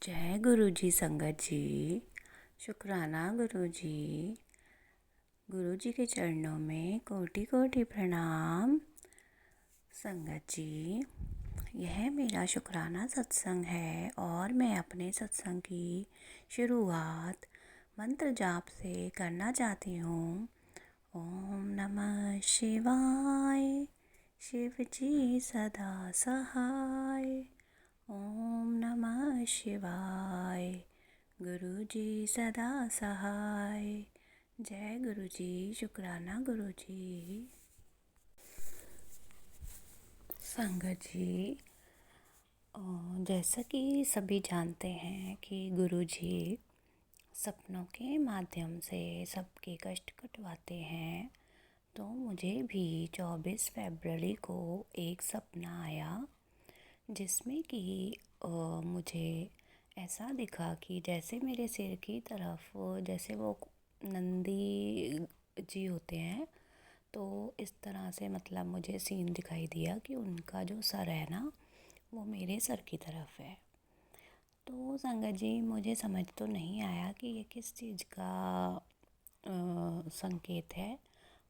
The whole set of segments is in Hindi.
जय गुरु जी संगत जी। शुक्राना गुरु जी। गुरु जी के चरणों में कोटि कोटि प्रणाम। संगत जी, यह मेरा शुक्राना सत्संग है और मैं अपने सत्संग की शुरुआत मंत्र जाप से करना चाहती हूँ। ओम नमः शिवाय, शिव जी सदा सहाय। ओम नमः शिवाय, गुरु जी सदा सहाय। जय गुरु जी। शुक्राना गुरु जी। संगत जी, जैसा कि सभी जानते हैं कि गुरु जी सपनों के माध्यम से सबके कष्ट कटवाते हैं। तो मुझे भी 24 फरवरी को एक सपना आया जिसमें कि मुझे ऐसा दिखा कि जैसे मेरे सिर की तरफ जैसे वो नंदी जी होते हैं, तो इस तरह से मतलब मुझे सीन दिखाई दिया कि उनका जो सर है ना, वो मेरे सर की तरफ है। तो संगत जी, मुझे समझ तो नहीं आया कि ये किस चीज़ का संकेत है,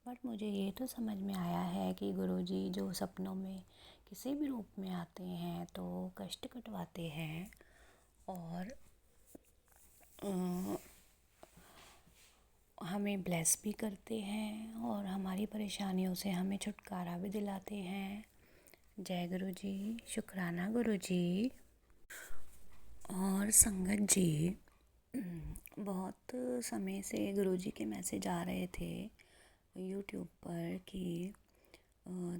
बट मुझे ये तो समझ में आया है कि गुरुजी जो सपनों में किसी भी रूप में आते हैं तो कष्ट कटवाते हैं और हमें ब्लेस भी करते हैं और हमारी परेशानियों से हमें छुटकारा भी दिलाते हैं। जय गुरु जी। शुक्राना गुरु जी। और संगत जी, बहुत समय से गुरुजी के मैसेज आ रहे थे यूट्यूब पर कि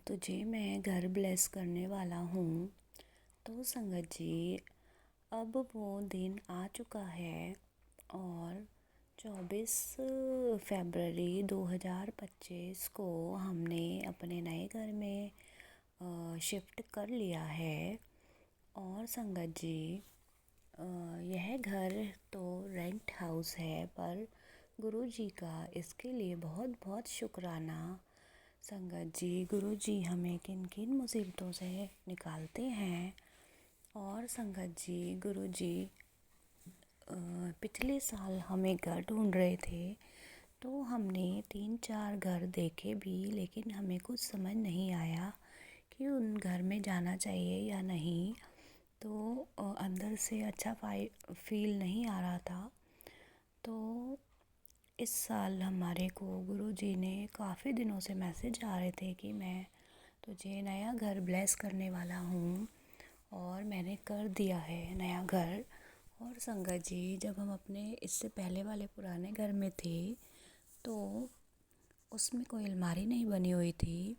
तुझे मैं घर ब्लेस करने वाला हूँ। तो संगत जी, अब वो दिन आ चुका है और 24 फरवरी 2025 को हमने अपने नए घर में शिफ्ट कर लिया है। और संगत जी, यह घर तो रेंट हाउस है, पर गुरुजी का इसके लिए बहुत बहुत शुक्राना। संगत जी, गुरुजी हमें किन किन मुसीबतों से निकालते हैं। और संगत जी, गुरुजी पिछले साल हमें घर ढूंढ रहे थे, तो हमने 3-4 घर देखे भी, लेकिन हमें कुछ समझ नहीं आया कि उन घर में जाना चाहिए या नहीं। तो अंदर से अच्छा फील नहीं आ रहा था। तो इस साल हमारे को गुरुजी ने काफ़ी दिनों से मैसेज आ रहे थे कि मैं तुझे नया घर ब्लेस करने वाला हूँ, और मैंने कर दिया है नया घर। और संगत जी, जब हम अपने इससे पहले वाले पुराने घर में थे तो उसमें कोई अलमारी नहीं बनी हुई थी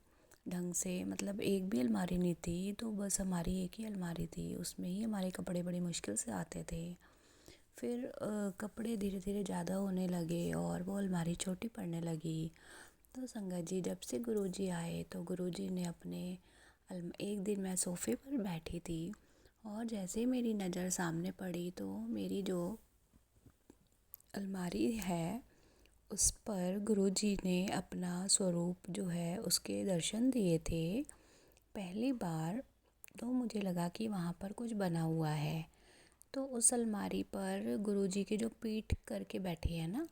ढंग से, मतलब एक भी अलमारी नहीं थी। तो बस हमारी एक ही अलमारी थी, उसमें ही हमारे कपड़े बड़ी मुश्किल से आते थे। फिर कपड़े धीरे धीरे ज़्यादा होने लगे और वो अलमारी छोटी पड़ने लगी। तो संगत जी, जब से गुरुजी आए तो गुरुजी ने अपने एक दिन मैं सोफ़े पर बैठी थी और जैसे मेरी नज़र सामने पड़ी तो मेरी जो अलमारी है उस पर गुरुजी ने अपना स्वरूप जो है उसके दर्शन दिए थे पहली बार। तो मुझे लगा कि वहाँ पर कुछ बना हुआ है। तो उस अलमारी पर गुरुजी के जो पीठ करके बैठे हैं ना,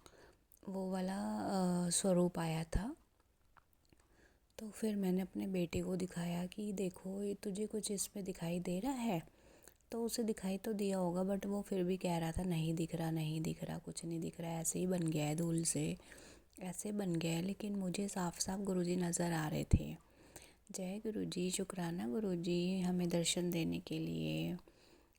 वो वाला स्वरूप आया था। तो फिर मैंने अपने बेटे को दिखाया कि देखो, ये तुझे कुछ इसमें दिखाई दे रहा है। तो उसे दिखाई तो दिया होगा, बट वो फिर भी कह रहा था नहीं दिख रहा, नहीं दिख रहा, कुछ नहीं दिख रहा, ऐसे ही बन गया है, धूल से ऐसे बन गया है। लेकिन मुझे साफ साफ गुरुजी नज़र आ रहे थे। जय गुरुजी। शुक्राना गुरुजी हमें दर्शन देने के लिए।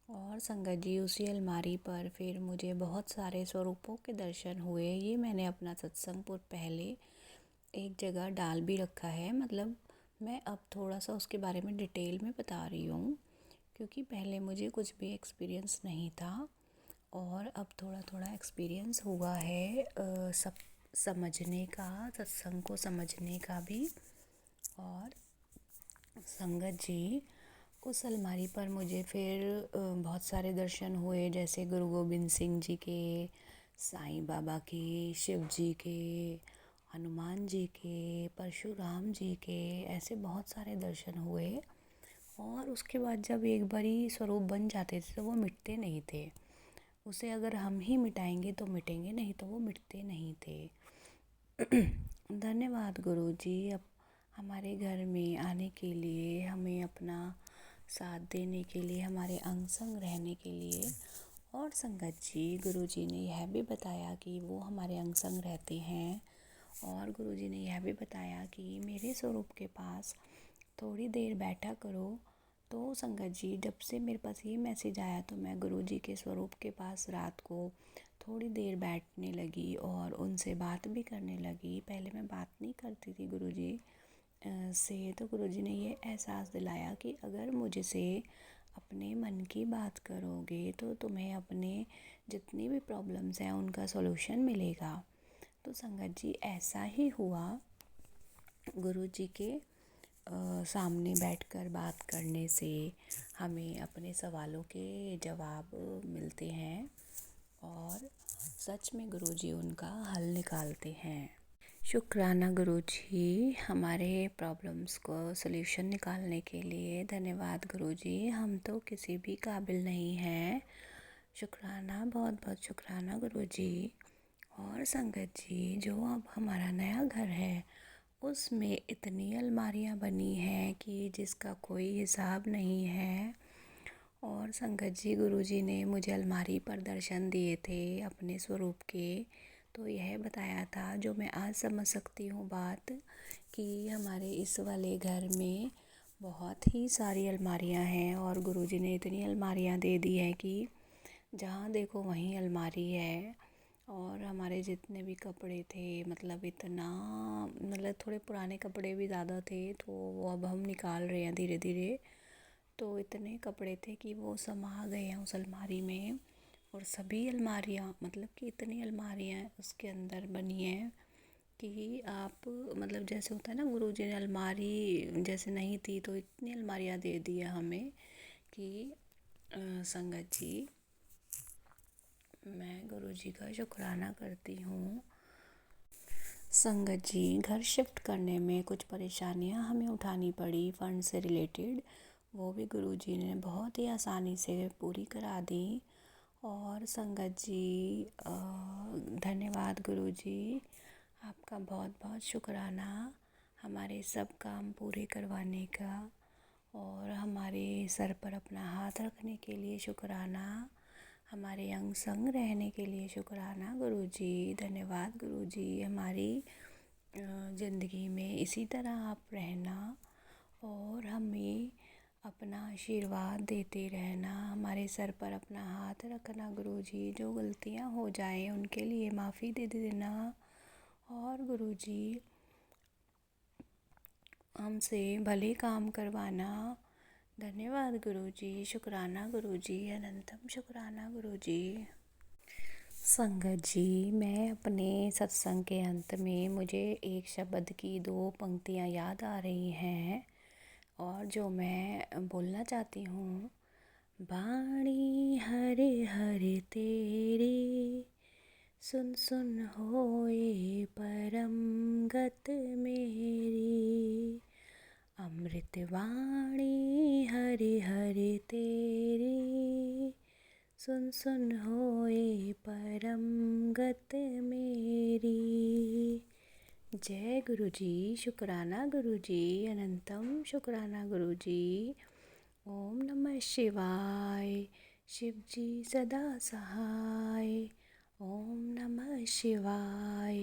और संगत जी, उसी अलमारी पर फिर मुझे बहुत सारे स्वरूपों के दर्शन हुए। ये मैंने अपना सत्संग पर पहले एक जगह डाल भी रखा है, मतलब मैं अब थोड़ा सा उसके बारे में डिटेल में बता रही हूँ, क्योंकि पहले मुझे कुछ भी एक्सपीरियंस नहीं था और अब थोड़ा थोड़ा एक्सपीरियंस हुआ है सब समझने का, सत्संग को समझने का भी। और संगत जी, उस अलमारी पर मुझे फिर बहुत सारे दर्शन हुए, जैसे गुरु गोबिंद सिंह जी के, साईं बाबा के, शिव जी के, हनुमान जी के, परशुराम जी के, ऐसे बहुत सारे दर्शन हुए। और उसके बाद जब एक बारी स्वरूप बन जाते थे तो वो मिटते नहीं थे। उसे अगर हम ही मिटाएंगे तो मिटेंगे, नहीं तो वो मिटते नहीं थे। धन्यवाद गुरुजी, अब हमारे घर में आने के लिए, हमें अपना साथ देने के लिए, हमारे अंग संग रहने के लिए। और संगत जी, गुरुजी ने यह भी बताया कि वो हमारे अंग संग रहते हैं। और गुरुजी ने यह भी बताया कि मेरे स्वरूप के पास थोड़ी देर बैठा करो। तो संगत जी, जब से मेरे पास ये मैसेज आया तो मैं गुरुजी के स्वरूप के पास रात को थोड़ी देर बैठने लगी और उनसे बात भी करने लगी। पहले मैं बात नहीं करती थी गुरुजी से। तो गुरुजी ने ये एहसास दिलाया कि अगर मुझसे अपने मन की बात करोगे तो तुम्हें अपने जितनी भी प्रॉब्लम्स हैं उनका सॉल्यूशन मिलेगा। तो संगत जी, ऐसा ही हुआ। गुरुजी के सामने बैठकर बात करने से हमें अपने सवालों के जवाब मिलते हैं और सच में गुरुजी उनका हल निकालते हैं। शुक्राना गुरुजी, हमारे प्रॉब्लम्स को सॉल्यूशन निकालने के लिए। धन्यवाद गुरुजी, हम तो किसी भी काबिल नहीं हैं। शुक्राना, बहुत बहुत शुक्राना गुरुजी। और संगत जी, जो अब हमारा नया घर है उसमें इतनी अलमारियां बनी हैं कि जिसका कोई हिसाब नहीं है। और संगत जी, गुरुजी ने मुझे अलमारी पर दर्शन दिए थे अपने स्वरूप के। तो यह बताया था, जो मैं आज समझ सकती हूँ बात, कि हमारे इस वाले घर में बहुत ही सारी अलमारियाँ हैं और गुरुजी ने इतनी अलमारियाँ दे दी हैं कि जहाँ देखो वहीं अलमारी है। और हमारे जितने भी कपड़े थे, मतलब इतना, मतलब थोड़े पुराने कपड़े भी ज़्यादा थे तो वो अब हम निकाल रहे हैं धीरे धीरे। तो इतने कपड़े थे कि वो समा गए हैं उस अलमारी में। और सभी अलमारियाँ, मतलब कि इतनी अलमारियाँ उसके अंदर बनी हैं कि आप, मतलब जैसे होता है ना, गुरुजी ने अलमारी जैसे नहीं थी तो इतनी अलमारियाँ दे दी है हमें कि संगत जी, मैं गुरुजी का शुक्राना करती हूँ। संगत जी, घर शिफ्ट करने में कुछ परेशानियाँ हमें उठानी पड़ी फंड से रिलेटेड, वो भी गुरुजी ने बहुत ही आसानी से पूरी करा दी। और संगत जी, धन्यवाद गुरुजी, आपका बहुत बहुत शुक्राना हमारे सब काम पूरे करवाने का और हमारे सर पर अपना हाथ रखने के लिए शुक्राना, हमारे अंग संग रहने के लिए शुक्राना गुरुजी। धन्यवाद गुरुजी, हमारी ज़िंदगी में इसी तरह आप रहना और हमें अपना आशीर्वाद देते रहना, हमारे सर पर अपना हाथ रखना गुरुजी। जो गलतियां हो जाएं उनके लिए माफ़ी दे देना। और गुरुजी, हमसे भले काम करवाना। धन्यवाद गुरुजी, शुक्राना गुरुजी, अनंतम शुक्राना गुरुजी। संगत जी, मैं अपने सत्संग के अंत में, मुझे एक शब्द की 2 पंक्तियाँ याद आ रही हैं और जो मैं बोलना चाहती हूँ। बाणी हरे हरे तेरी, सुन सुन होए परम गत मेरी। अमृत वाणी हरे हरे तेरी, सुन सुन होए परम गत मेरी। जय गुरुजी, शुक्राना गुरुजी, अनंतम शुक्राना गुरुजी। ओम नमः शिवाय, शिव जी सदा सहाय। ओम नमः शिवाय,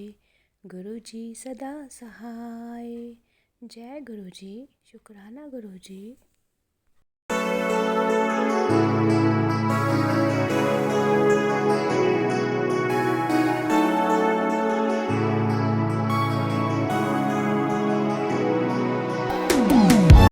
गुरुजी सदा सहाय। जय गुरुजी, शुक्राना गुरुजी।